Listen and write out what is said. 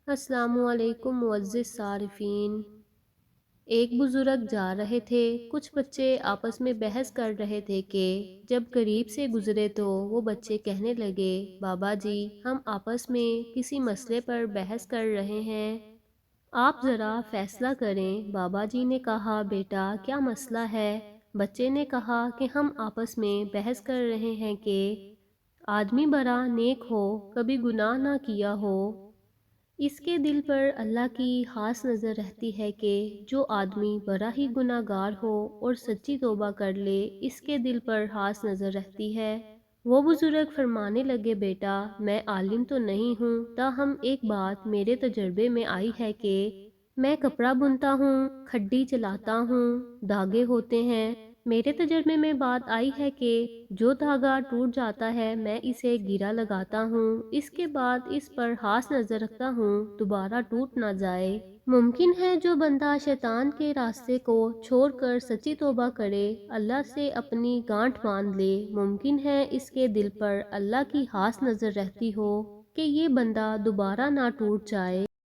السلام علیکم معزز صارفین۔ ایک بزرگ جا رہے تھے، کچھ بچے آپس میں بحث کر رہے تھے کہ جب قریب سے گزرے تو وہ بچے کہنے لگے، بابا جی ہم آپس میں کسی مسئلے پر بحث کر رہے ہیں، آپ ذرا فیصلہ کریں۔ بابا جی نے کہا، بیٹا کیا مسئلہ ہے؟ بچے نے کہا کہ ہم آپس میں بحث کر رہے ہیں کہ آدمی بڑا نیک ہو، کبھی گناہ نہ کیا ہو، اس کے دل پر اللہ کی خاص نظر رہتی ہے کہ جو آدمی بڑا ہی گناہ گار ہو اور سچی توبہ کر لے، اس کے دل پر خاص نظر رہتی ہے۔ وہ بزرگ فرمانے لگے، بیٹا میں عالم تو نہیں ہوں، تاہم ایک بات میرے تجربے میں آئی ہے کہ میں کپڑا بنتا ہوں، کھڈی چلاتا ہوں، دھاگے ہوتے ہیں، میرے تجربے میں بات آئی ہے کہ جو دھاگا ٹوٹ جاتا ہے میں اسے گیرا لگاتا ہوں، اس کے بعد اس پر خاص نظر رکھتا ہوں دوبارہ ٹوٹ نہ جائے۔ ممکن ہے جو بندہ شیطان کے راستے کو چھوڑ کر سچی توبہ کرے، اللہ سے اپنی گانٹھ باندھ لے، ممکن ہے اس کے دل پر اللہ کی خاص نظر رہتی ہو کہ یہ بندہ دوبارہ نہ ٹوٹ جائے۔